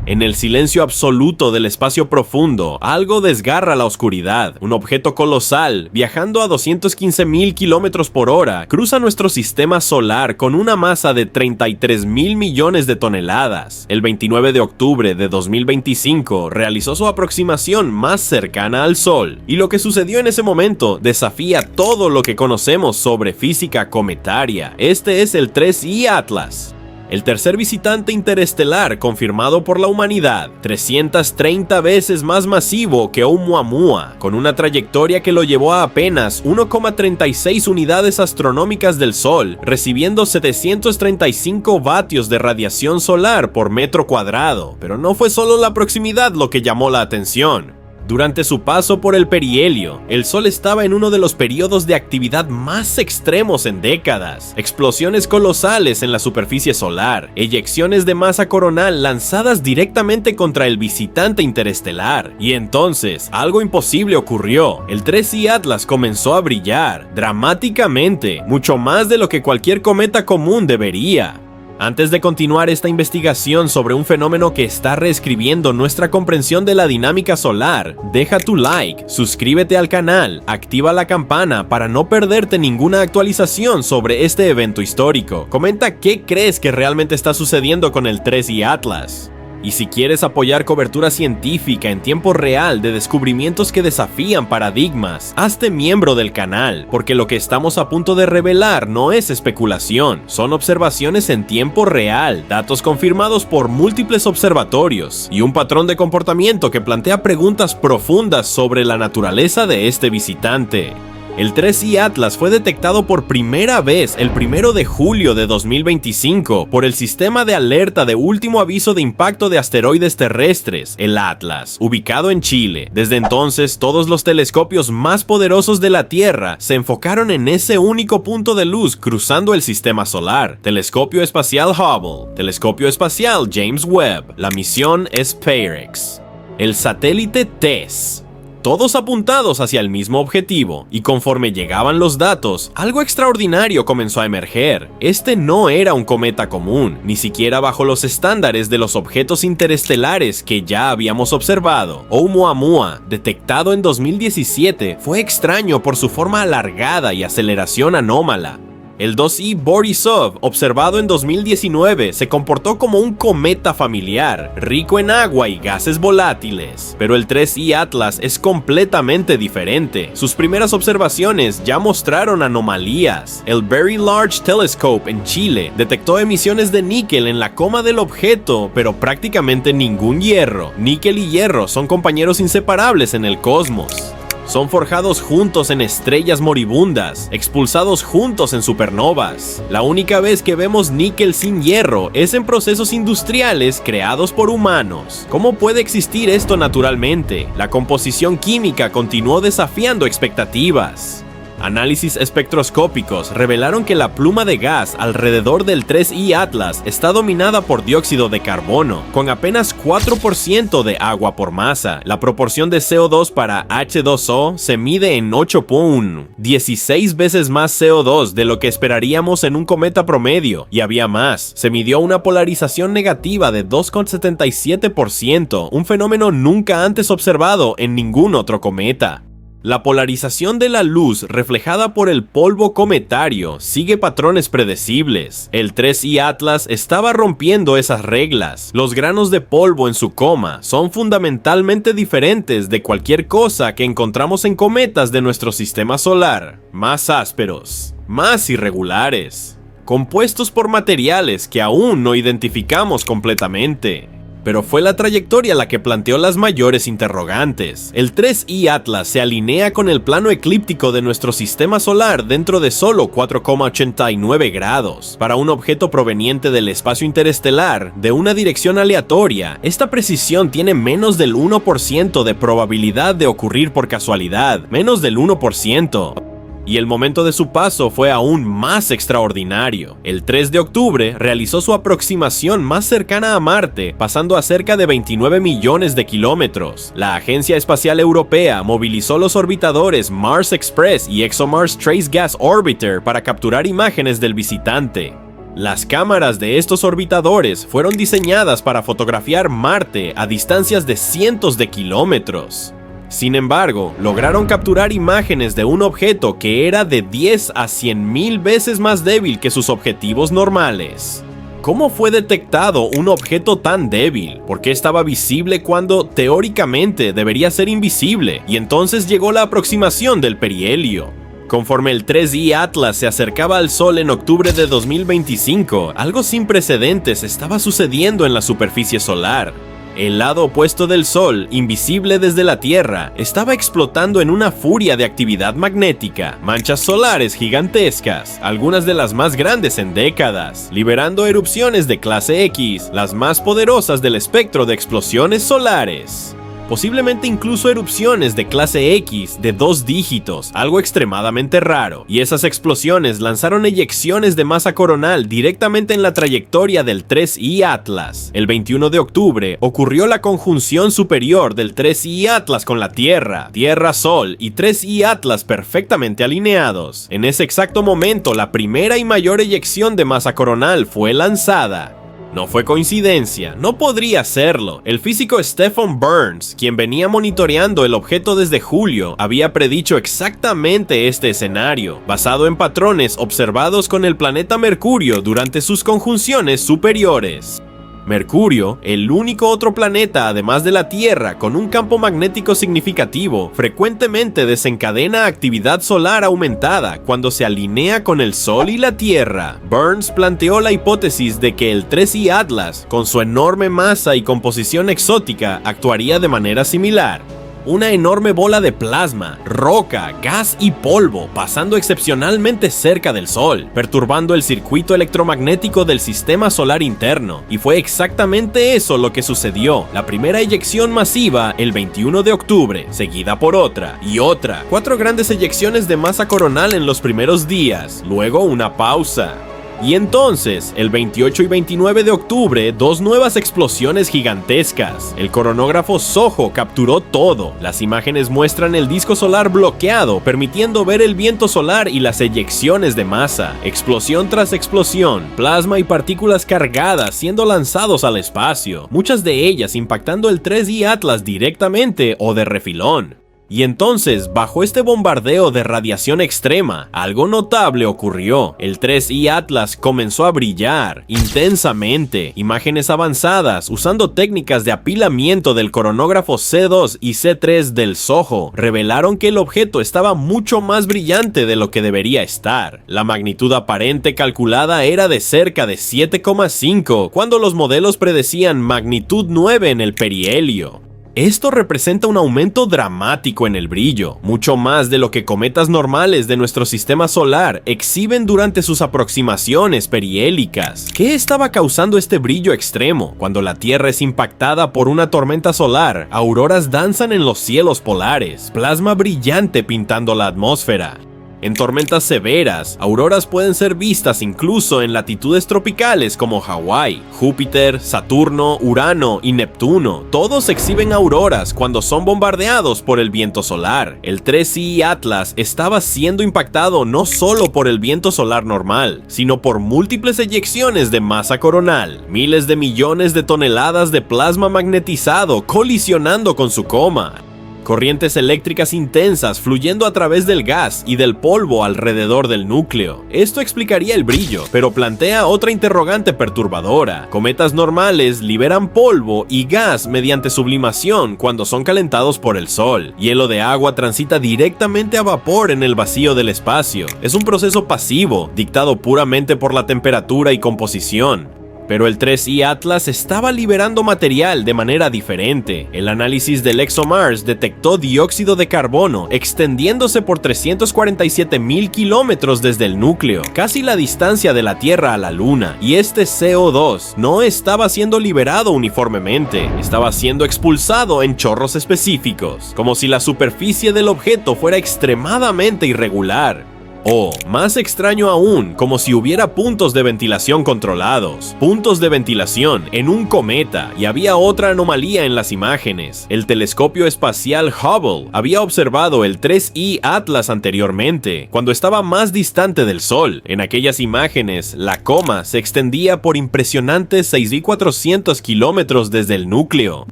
En el silencio absoluto del espacio profundo, algo desgarra la oscuridad. Un objeto colosal, viajando a 215.000 kilómetros por hora, cruza nuestro sistema solar con una masa de 33.000 millones de toneladas. El 29 de octubre de 2025 realizó su aproximación más cercana al Sol, y lo que sucedió en ese momento desafía todo lo que conocemos sobre física cometaria. Este es el 3I Atlas. El tercer visitante interestelar confirmado por la humanidad, 330 veces más masivo que Oumuamua, con una trayectoria que lo llevó a apenas 1,36 unidades astronómicas del Sol, recibiendo 735 vatios de radiación solar por metro cuadrado. Pero no fue solo la proximidad lo que llamó la atención. Durante su paso por el perihelio, el Sol estaba en uno de los periodos de actividad más extremos en décadas. Explosiones colosales en la superficie solar, eyecciones de masa coronal lanzadas directamente contra el visitante interestelar. Y entonces, algo imposible ocurrió. El 3I Atlas comenzó a brillar, dramáticamente, mucho más de lo que cualquier cometa común debería. Antes de continuar esta investigación sobre un fenómeno que está reescribiendo nuestra comprensión de la dinámica solar, deja tu like, suscríbete al canal, activa la campana para no perderte ninguna actualización sobre este evento histórico. Comenta qué crees que realmente está sucediendo con el 3I Atlas. Y si quieres apoyar cobertura científica en tiempo real de descubrimientos que desafían paradigmas, hazte miembro del canal, porque lo que estamos a punto de revelar no es especulación, son observaciones en tiempo real, datos confirmados por múltiples observatorios, y un patrón de comportamiento que plantea preguntas profundas sobre la naturaleza de este visitante. El 3I Atlas fue detectado por primera vez el 1 de julio de 2025 por el sistema de alerta de último aviso de impacto de asteroides terrestres, el Atlas, ubicado en Chile. Desde entonces, todos los telescopios más poderosos de la Tierra se enfocaron en ese único punto de luz cruzando el sistema solar. Telescopio espacial Hubble, telescopio espacial James Webb, la misión es PEREX. El satélite TESS. Todos apuntados hacia el mismo objetivo, y conforme llegaban los datos, algo extraordinario comenzó a emerger. Este no era un cometa común, ni siquiera bajo los estándares de los objetos interestelares que ya habíamos observado. Oumuamua, detectado en 2017, fue extraño por su forma alargada y aceleración anómala. El 2I Borisov, observado en 2019, se comportó como un cometa familiar, rico en agua y gases volátiles. Pero el 3I Atlas es completamente diferente. Sus primeras observaciones ya mostraron anomalías. El Very Large Telescope en Chile detectó emisiones de níquel en la coma del objeto, pero prácticamente ningún hierro. Níquel y hierro son compañeros inseparables en el cosmos. Son forjados juntos en estrellas moribundas, expulsados juntos en supernovas. La única vez que vemos níquel sin hierro es en procesos industriales creados por humanos. ¿Cómo puede existir esto naturalmente? La composición química continuó desafiando expectativas. Análisis espectroscópicos revelaron que la pluma de gas alrededor del 3I Atlas está dominada por dióxido de carbono, con apenas 4% de agua por masa. La proporción de CO2 para H2O se mide en 8.1, 16 veces más CO2 de lo que esperaríamos en un cometa promedio, y había más. Se midió una polarización negativa de 2,77%, un fenómeno nunca antes observado en ningún otro cometa. La polarización de la luz reflejada por el polvo cometario sigue patrones predecibles. El 3I Atlas estaba rompiendo esas reglas. Los granos de polvo en su coma son fundamentalmente diferentes de cualquier cosa que encontramos en cometas de nuestro sistema solar. Más ásperos, más irregulares, compuestos por materiales que aún no identificamos completamente. Pero fue la trayectoria la que planteó las mayores interrogantes. El 3I Atlas se alinea con el plano eclíptico de nuestro sistema solar dentro de solo 4,89 grados. Para un objeto proveniente del espacio interestelar de una dirección aleatoria, esta precisión tiene menos del 1% de probabilidad de ocurrir por casualidad, menos del 1%. Y el momento de su paso fue aún más extraordinario. El 3 de octubre realizó su aproximación más cercana a Marte, pasando a cerca de 29 millones de kilómetros. La Agencia Espacial Europea movilizó los orbitadores Mars Express y ExoMars Trace Gas Orbiter para capturar imágenes del visitante. Las cámaras de estos orbitadores fueron diseñadas para fotografiar Marte a distancias de cientos de kilómetros. Sin embargo, lograron capturar imágenes de un objeto que era de 10 a 100,000 veces más débil que sus objetivos normales. ¿Cómo fue detectado un objeto tan débil? ¿Por qué estaba visible cuando, teóricamente, debería ser invisible? Y entonces llegó la aproximación del perihelio. Conforme el 3I Atlas se acercaba al Sol en octubre de 2025, algo sin precedentes estaba sucediendo en la superficie solar. El lado opuesto del Sol, invisible desde la Tierra, estaba explotando en una furia de actividad magnética, manchas solares gigantescas, algunas de las más grandes en décadas, liberando erupciones de clase X, las más poderosas del espectro de explosiones solares. Posiblemente incluso erupciones de clase X de 2 dígitos, algo extremadamente raro, y esas explosiones lanzaron eyecciones de masa coronal directamente en la trayectoria del 3I Atlas. El 21 de octubre ocurrió la conjunción superior del 3I Atlas con la Tierra, Tierra-Sol y 3I Atlas perfectamente alineados. En ese exacto momento, la primera y mayor eyección de masa coronal fue lanzada. No fue coincidencia, no podría serlo. El físico Stephen Burns, quien venía monitoreando el objeto desde julio, había predicho exactamente este escenario, basado en patrones observados con el planeta Mercurio durante sus conjunciones superiores. Mercurio, el único otro planeta además de la Tierra con un campo magnético significativo, frecuentemente desencadena actividad solar aumentada cuando se alinea con el Sol y la Tierra. Burns planteó la hipótesis de que el 3I Atlas, con su enorme masa y composición exótica, actuaría de manera similar. Una enorme bola de plasma, roca, gas y polvo pasando excepcionalmente cerca del Sol, perturbando el circuito electromagnético del sistema solar interno. Y fue exactamente eso lo que sucedió. La primera eyección masiva el 21 de octubre, seguida por otra y otra. 4 grandes eyecciones de masa coronal en los primeros días, luego una pausa. Y entonces, el 28 y 29 de octubre, 2 nuevas explosiones gigantescas. El coronógrafo SOHO capturó todo. Las imágenes muestran el disco solar bloqueado, permitiendo ver el viento solar y las eyecciones de masa. Explosión tras explosión, plasma y partículas cargadas siendo lanzados al espacio, muchas de ellas impactando el 3I Atlas directamente o de refilón. Y entonces, bajo este bombardeo de radiación extrema, algo notable ocurrió. El 3I Atlas comenzó a brillar intensamente. Imágenes avanzadas, usando técnicas de apilamiento del coronógrafo C2 y C3 del SOHO, revelaron que el objeto estaba mucho más brillante de lo que debería estar. La magnitud aparente calculada era de cerca de 7,5, cuando los modelos predecían magnitud 9 en el perihelio. Esto representa un aumento dramático en el brillo, mucho más de lo que cometas normales de nuestro sistema solar exhiben durante sus aproximaciones perihélicas. ¿Qué estaba causando este brillo extremo? Cuando la Tierra es impactada por una tormenta solar, auroras danzan en los cielos polares, plasma brillante pintando la atmósfera. En tormentas severas, auroras pueden ser vistas incluso en latitudes tropicales como Hawái. Júpiter, Saturno, Urano y Neptuno, todos exhiben auroras cuando son bombardeados por el viento solar. El 3I Atlas estaba siendo impactado no solo por el viento solar normal, sino por múltiples eyecciones de masa coronal, miles de millones de toneladas de plasma magnetizado colisionando con su coma. Corrientes eléctricas intensas fluyendo a través del gas y del polvo alrededor del núcleo. Esto explicaría el brillo, pero plantea otra interrogante perturbadora. Cometas normales liberan polvo y gas mediante sublimación cuando son calentados por el Sol. Hielo de agua transita directamente a vapor en el vacío del espacio. Es un proceso pasivo, dictado puramente por la temperatura y composición. Pero el 3I Atlas estaba liberando material de manera diferente. El análisis del ExoMars detectó dióxido de carbono extendiéndose por 347,000 kilómetros desde el núcleo, casi la distancia de la Tierra a la Luna. Y este CO2 no estaba siendo liberado uniformemente, estaba siendo expulsado en chorros específicos, como si la superficie del objeto fuera extremadamente irregular. O, más extraño aún, como si hubiera puntos de ventilación controlados, puntos de ventilación en un cometa, y había otra anomalía en las imágenes. El telescopio espacial Hubble había observado el 3I Atlas anteriormente, cuando estaba más distante del Sol. En aquellas imágenes, la coma se extendía por impresionantes 6.400 kilómetros desde el núcleo.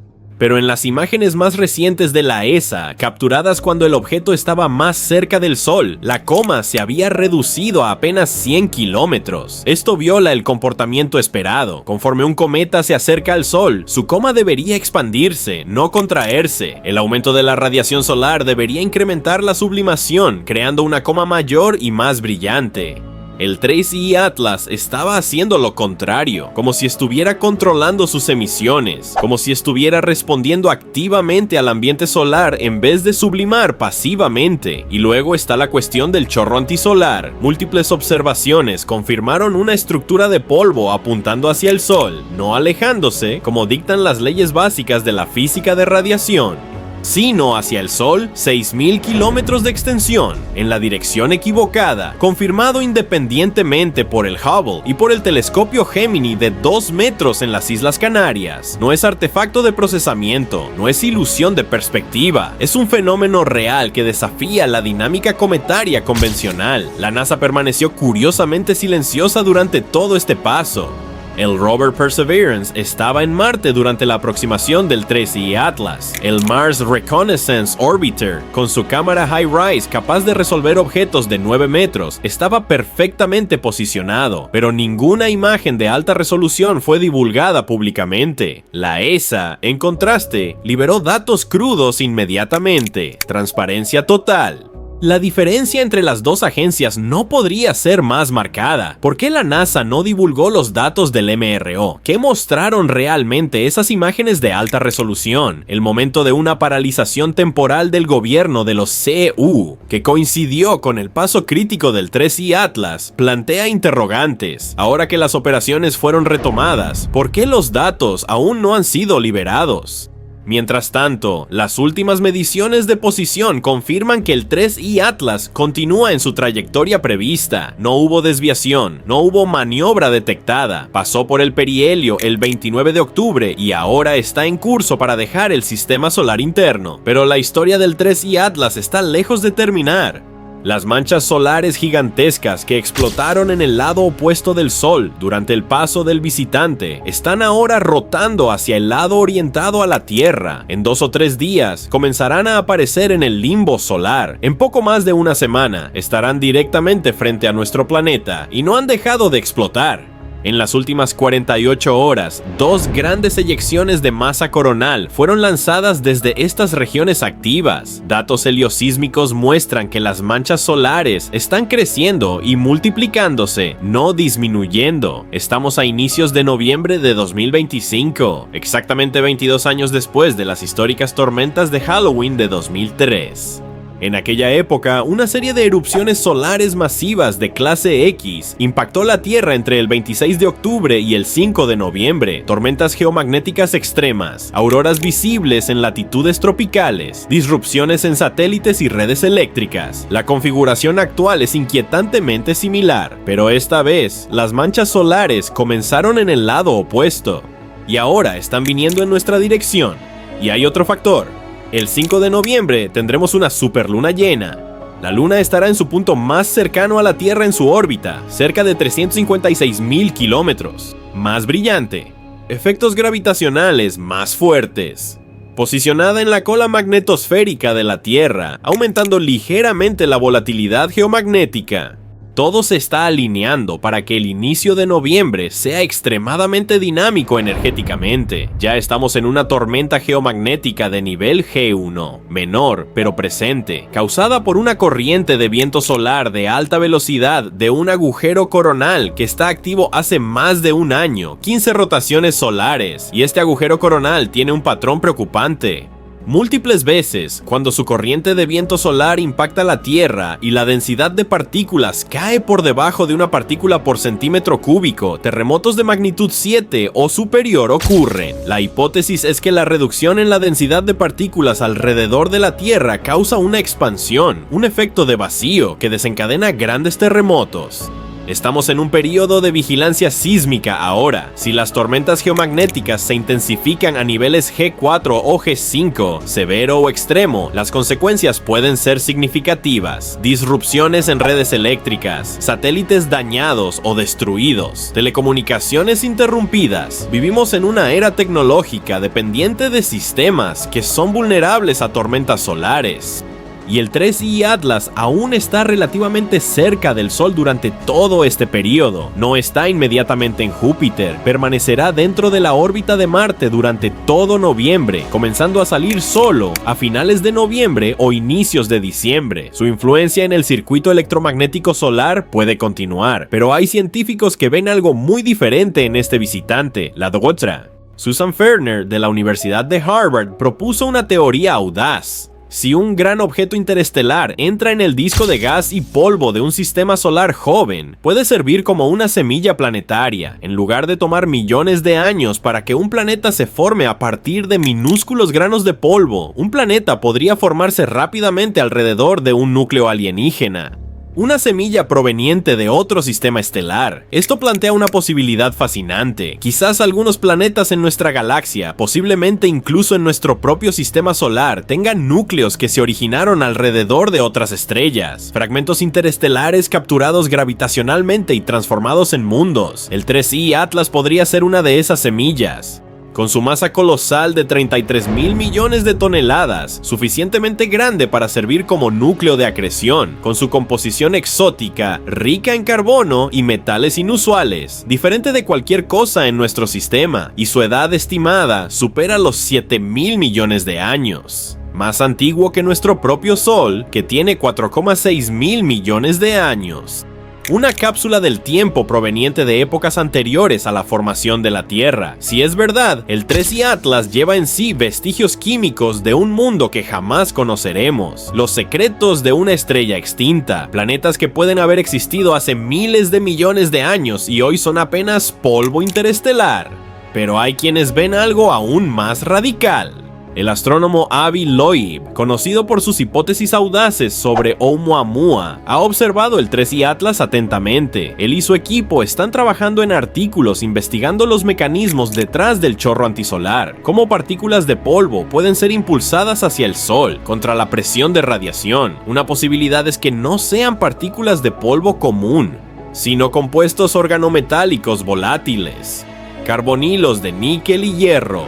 Pero en las imágenes más recientes de la ESA, capturadas cuando el objeto estaba más cerca del Sol, la coma se había reducido a apenas 100 kilómetros. Esto viola el comportamiento esperado. Conforme un cometa se acerca al Sol, su coma debería expandirse, no contraerse. El aumento de la radiación solar debería incrementar la sublimación, creando una coma mayor y más brillante. El 3I Atlas estaba haciendo lo contrario, como si estuviera controlando sus emisiones, como si estuviera respondiendo activamente al ambiente solar en vez de sublimar pasivamente. Y luego está la cuestión del chorro antisolar. Múltiples observaciones confirmaron una estructura de polvo apuntando hacia el Sol, no alejándose, como dictan las leyes básicas de la física de radiación, sino hacia el Sol, 6.000 kilómetros de extensión, en la dirección equivocada, confirmado independientemente por el Hubble y por el telescopio Gemini de 2 metros en las Islas Canarias. No es artefacto de procesamiento, no es ilusión de perspectiva, es un fenómeno real que desafía la dinámica cometaria convencional. La NASA permaneció curiosamente silenciosa durante todo este paso. El rover Perseverance estaba en Marte durante la aproximación del 3I Atlas. El Mars Reconnaissance Orbiter, con su cámara high-rise capaz de resolver objetos de 9 metros, estaba perfectamente posicionado, pero ninguna imagen de alta resolución fue divulgada públicamente. La ESA, en contraste, liberó datos crudos inmediatamente. Transparencia total. La diferencia entre las dos agencias no podría ser más marcada. ¿Por qué la NASA no divulgó los datos del MRO? ¿Qué mostraron realmente esas imágenes de alta resolución? El momento de una paralización temporal del gobierno de los CU, que coincidió con el paso crítico del 3I Atlas, plantea interrogantes. Ahora que las operaciones fueron retomadas, ¿por qué los datos aún no han sido liberados? Mientras tanto, las últimas mediciones de posición confirman que el 3I Atlas continúa en su trayectoria prevista. No hubo desviación, no hubo maniobra detectada, pasó por el perihelio el 29 de octubre y ahora está en curso para dejar el sistema solar interno. Pero la historia del 3I Atlas está lejos de terminar. Las manchas solares gigantescas que explotaron en el lado opuesto del Sol durante el paso del visitante están ahora rotando hacia el lado orientado a la Tierra. En 2 o 3 días comenzarán a aparecer en el limbo solar. En poco más de una semana estarán directamente frente a nuestro planeta y no han dejado de explotar. En las últimas 48 horas, 2 grandes eyecciones de masa coronal fueron lanzadas desde estas regiones activas. Datos heliosísmicos muestran que las manchas solares están creciendo y multiplicándose, no disminuyendo. Estamos a inicios de noviembre de 2025, exactamente 22 años después de las históricas tormentas de Halloween de 2003. En aquella época, una serie de erupciones solares masivas de clase X impactó la Tierra entre el 26 de octubre y el 5 de noviembre. Tormentas geomagnéticas extremas, auroras visibles en latitudes tropicales, disrupciones en satélites y redes eléctricas. La configuración actual es inquietantemente similar, pero esta vez, las manchas solares comenzaron en el lado opuesto y ahora están viniendo en nuestra dirección. Y hay otro factor. El 5 de noviembre tendremos una superluna llena. La luna estará en su punto más cercano a la Tierra en su órbita, cerca de 356.000 kilómetros. Más brillante. Efectos gravitacionales más fuertes. Posicionada en la cola magnetosférica de la Tierra, aumentando ligeramente la volatilidad geomagnética. Todo se está alineando para que el inicio de noviembre sea extremadamente dinámico energéticamente. Ya estamos en una tormenta geomagnética de nivel G1, menor pero presente, causada por una corriente de viento solar de alta velocidad de un agujero coronal que está activo hace más de un año, 15 rotaciones solares, y este agujero coronal tiene un patrón preocupante. Múltiples veces, cuando su corriente de viento solar impacta la Tierra y la densidad de partículas cae por debajo de una partícula por centímetro cúbico, terremotos de magnitud 7 o superior ocurren. La hipótesis es que la reducción en la densidad de partículas alrededor de la Tierra causa una expansión, un efecto de vacío que desencadena grandes terremotos. Estamos en un periodo de vigilancia sísmica ahora. Si las tormentas geomagnéticas se intensifican a niveles G4 o G5, severo o extremo, las consecuencias pueden ser significativas. Disrupciones en redes eléctricas, satélites dañados o destruidos, telecomunicaciones interrumpidas. Vivimos en una era tecnológica dependiente de sistemas que son vulnerables a tormentas solares. Y el 3I Atlas aún está relativamente cerca del Sol durante todo este periodo. No está inmediatamente en Júpiter, permanecerá dentro de la órbita de Marte durante todo noviembre, comenzando a salir solo a finales de noviembre o inicios de diciembre. Su influencia en el circuito electromagnético solar puede continuar, pero hay científicos que ven algo muy diferente en este visitante, la otra. Susan Ferner, de la Universidad de Harvard, propuso una teoría audaz. Si un gran objeto interestelar entra en el disco de gas y polvo de un sistema solar joven, puede servir como una semilla planetaria, en lugar de tomar millones de años para que un planeta se forme a partir de minúsculos granos de polvo. Un planeta podría formarse rápidamente alrededor de un núcleo alienígena. Una semilla proveniente de otro sistema estelar. Esto plantea una posibilidad fascinante. Quizás algunos planetas en nuestra galaxia, posiblemente incluso en nuestro propio sistema solar, tengan núcleos que se originaron alrededor de otras estrellas. Fragmentos interestelares capturados gravitacionalmente y transformados en mundos. El 3I Atlas podría ser una de esas semillas. Con su masa colosal de 33.000 millones de toneladas, suficientemente grande para servir como núcleo de acreción, con su composición exótica, rica en carbono y metales inusuales, diferente de cualquier cosa en nuestro sistema, y su edad estimada supera los 7.000 millones de años. Más antiguo que nuestro propio Sol, que tiene 4,6 mil millones de años. Una cápsula del tiempo proveniente de épocas anteriores a la formación de la Tierra. Si es verdad, el 3I Atlas lleva en sí vestigios químicos de un mundo que jamás conoceremos. Los secretos de una estrella extinta, planetas que pueden haber existido hace miles de millones de años y hoy son apenas polvo interestelar. Pero hay quienes ven algo aún más radical. El astrónomo Avi Loeb, conocido por sus hipótesis audaces sobre Oumuamua, ha observado el 3I Atlas atentamente. Él y su equipo están trabajando en artículos investigando los mecanismos detrás del chorro antisolar, cómo partículas de polvo pueden ser impulsadas hacia el Sol contra la presión de radiación. Una posibilidad es que no sean partículas de polvo común, sino compuestos organometálicos volátiles, carbonilos de níquel y hierro.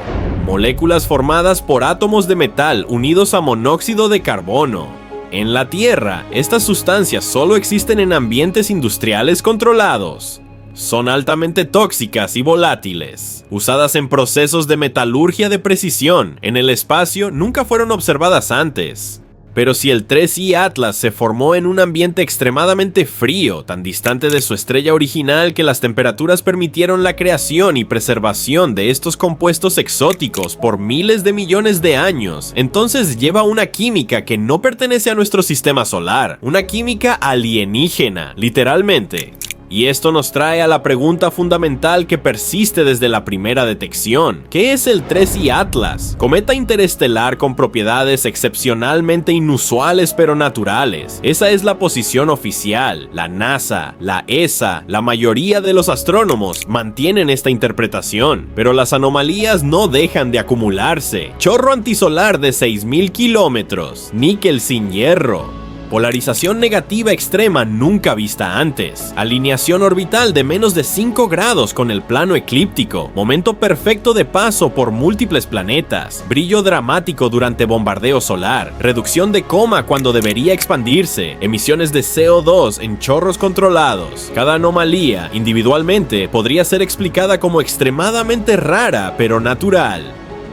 Moléculas formadas por átomos de metal unidos a monóxido de carbono. En la Tierra, estas sustancias solo existen en ambientes industriales controlados. Son altamente tóxicas y volátiles. Usadas en procesos de metalurgia de precisión, en el espacio nunca fueron observadas antes. Pero si el 3I Atlas se formó en un ambiente extremadamente frío, tan distante de su estrella original que las temperaturas permitieron la creación y preservación de estos compuestos exóticos por miles de millones de años, entonces lleva una química que no pertenece a nuestro sistema solar, una química alienígena, literalmente. Y esto nos trae a la pregunta fundamental que persiste desde la primera detección. ¿Qué es el 3I Atlas? Cometa interestelar con propiedades excepcionalmente inusuales pero naturales. Esa es la posición oficial. La NASA, la ESA, la mayoría de los astrónomos mantienen esta interpretación. Pero las anomalías no dejan de acumularse. Chorro antisolar de 6.000 kilómetros. Níquel sin hierro. Polarización negativa extrema nunca vista antes. Alineación orbital de menos de 5 grados con el plano eclíptico. Momento perfecto de paso por múltiples planetas. Brillo dramático durante bombardeo solar. Reducción de coma cuando debería expandirse. Emisiones de CO2 en chorros controlados. Cada anomalía, individualmente, podría ser explicada como extremadamente rara pero natural.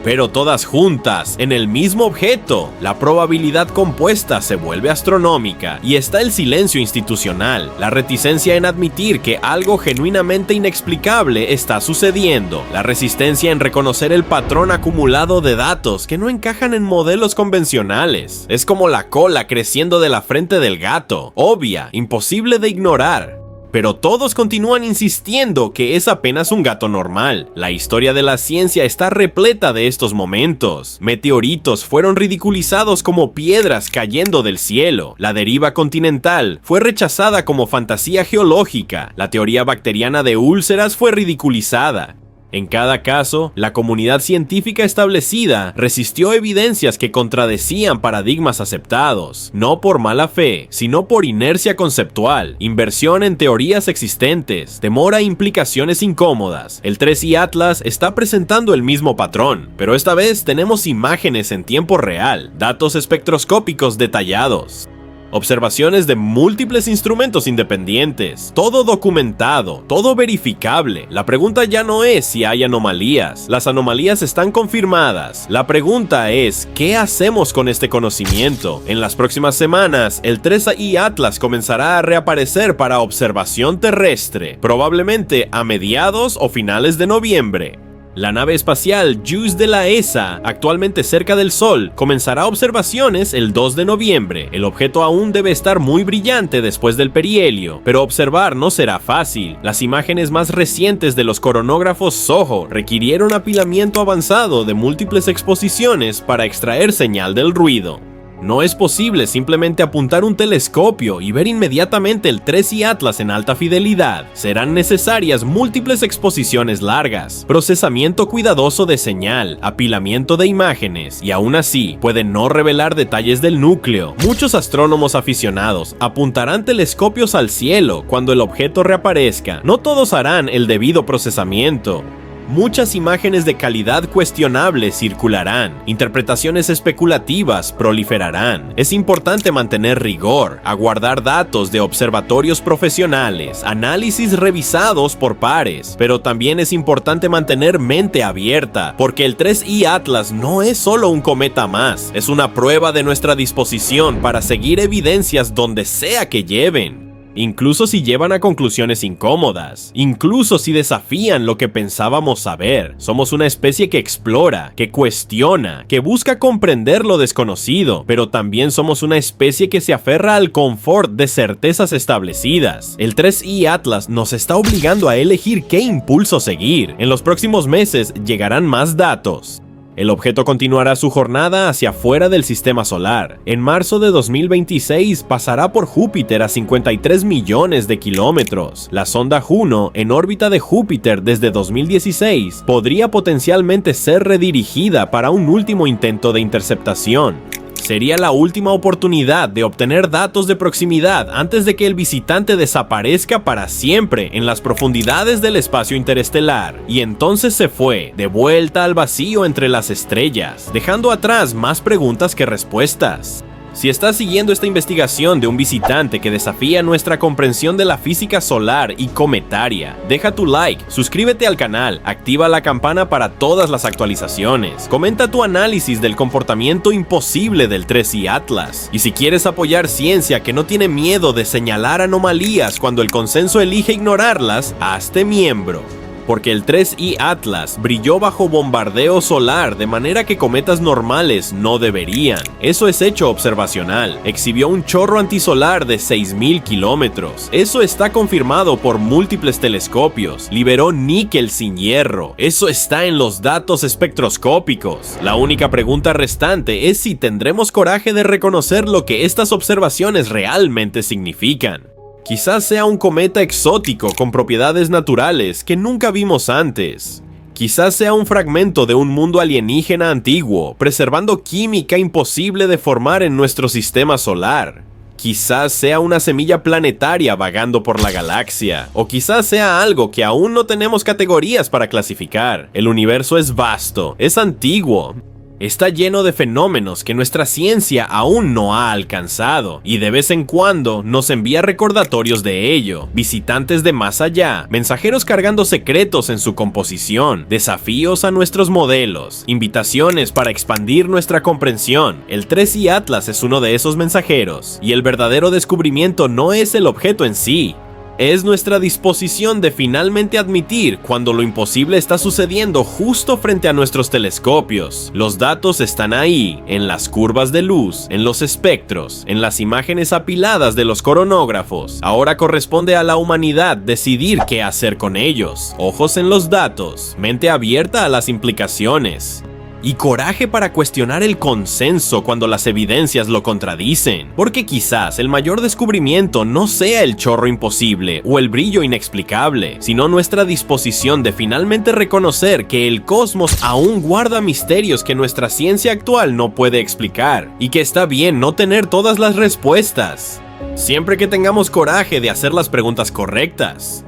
Pero todas juntas, en el mismo objeto, la probabilidad compuesta se vuelve astronómica y está el silencio institucional, la reticencia en admitir que algo genuinamente inexplicable está sucediendo, la resistencia en reconocer el patrón acumulado de datos que no encajan en modelos convencionales. Es como la cola creciendo de la frente del gato, obvia, imposible de ignorar. Pero todos continúan insistiendo que es apenas un gato normal. La historia de la ciencia está repleta de estos momentos. Meteoritos fueron ridiculizados como piedras cayendo del cielo. La deriva continental fue rechazada como fantasía geológica. La teoría bacteriana de úlceras fue ridiculizada. En cada caso, la comunidad científica establecida resistió evidencias que contradecían paradigmas aceptados, no por mala fe, sino por inercia conceptual, inversión en teorías existentes, temor a implicaciones incómodas. El 3i Atlas está presentando el mismo patrón, pero esta vez tenemos imágenes en tiempo real, datos espectroscópicos detallados. Observaciones de múltiples instrumentos independientes, todo documentado, todo verificable. La pregunta ya no es si hay anomalías, las anomalías están confirmadas. La pregunta es, ¿qué hacemos con este conocimiento? En las próximas semanas, el 3i Atlas comenzará a reaparecer para observación terrestre, probablemente a mediados o finales de noviembre. La nave espacial JUICE de la ESA, actualmente cerca del Sol, comenzará observaciones el 2 de noviembre. El objeto aún debe estar muy brillante después del perihelio, pero observar no será fácil. Las imágenes más recientes de los coronógrafos SOHO requirieron apilamiento avanzado de múltiples exposiciones para extraer señal del ruido. No es posible simplemente apuntar un telescopio y ver inmediatamente el 3i Atlas en alta fidelidad. Serán necesarias múltiples exposiciones largas, procesamiento cuidadoso de señal, apilamiento de imágenes, y aún así pueden no revelar detalles del núcleo. Muchos astrónomos aficionados apuntarán telescopios al cielo cuando el objeto reaparezca. No todos harán el debido procesamiento. Muchas imágenes de calidad cuestionable circularán, interpretaciones especulativas proliferarán. Es importante mantener rigor, aguardar datos de observatorios profesionales, análisis revisados por pares, pero también es importante mantener mente abierta, porque el 3i Atlas no es solo un cometa más, es una prueba de nuestra disposición para seguir evidencias donde sea que lleven. Incluso si llevan a conclusiones incómodas, incluso si desafían lo que pensábamos saber. Somos una especie que explora, que cuestiona, que busca comprender lo desconocido, pero también somos una especie que se aferra al confort de certezas establecidas. El 3i Atlas nos está obligando a elegir qué impulso seguir. En los próximos meses llegarán más datos. El objeto continuará su jornada hacia afuera del sistema solar. En marzo de 2026 pasará por Júpiter a 53 millones de kilómetros. La sonda Juno, en órbita de Júpiter desde 2016, podría potencialmente ser redirigida para un último intento de interceptación. Sería la última oportunidad de obtener datos de proximidad antes de que el visitante desaparezca para siempre en las profundidades del espacio interestelar. Y entonces se fue, de vuelta al vacío entre las estrellas, dejando atrás más preguntas que respuestas. Si estás siguiendo esta investigación de un visitante que desafía nuestra comprensión de la física solar y cometaria, deja tu like, suscríbete al canal, activa la campana para todas las actualizaciones, comenta tu análisis del comportamiento imposible del 3i Atlas, y si quieres apoyar ciencia que no tiene miedo de señalar anomalías cuando el consenso elige ignorarlas, hazte miembro. Porque el 3i Atlas brilló bajo bombardeo solar de manera que cometas normales no deberían. Eso es hecho observacional. Exhibió un chorro antisolar de 6.000 kilómetros. Eso está confirmado por múltiples telescopios. Liberó níquel sin hierro. Eso está en los datos espectroscópicos. La única pregunta restante es si tendremos coraje de reconocer lo que estas observaciones realmente significan. Quizás sea un cometa exótico con propiedades naturales que nunca vimos antes. Quizás sea un fragmento de un mundo alienígena antiguo, preservando química imposible de formar en nuestro sistema solar. Quizás sea una semilla planetaria vagando por la galaxia, o quizás sea algo que aún no tenemos categorías para clasificar. El universo es vasto, es antiguo. Está lleno de fenómenos que nuestra ciencia aún no ha alcanzado, y de vez en cuando nos envía recordatorios de ello, visitantes de más allá, mensajeros cargando secretos en su composición, desafíos a nuestros modelos, invitaciones para expandir nuestra comprensión. El 3i Atlas es uno de esos mensajeros, y el verdadero descubrimiento no es el objeto en sí. Es nuestra disposición de finalmente admitir cuando lo imposible está sucediendo justo frente a nuestros telescopios. Los datos están ahí, en las curvas de luz, en los espectros, en las imágenes apiladas de los coronógrafos. Ahora corresponde a la humanidad decidir qué hacer con ellos. Ojos en los datos, mente abierta a las implicaciones. Y coraje para cuestionar el consenso cuando las evidencias lo contradicen, porque quizás el mayor descubrimiento no sea el chorro imposible o el brillo inexplicable, sino nuestra disposición de finalmente reconocer que el cosmos aún guarda misterios que nuestra ciencia actual no puede explicar, y que está bien no tener todas las respuestas, siempre que tengamos coraje de hacer las preguntas correctas.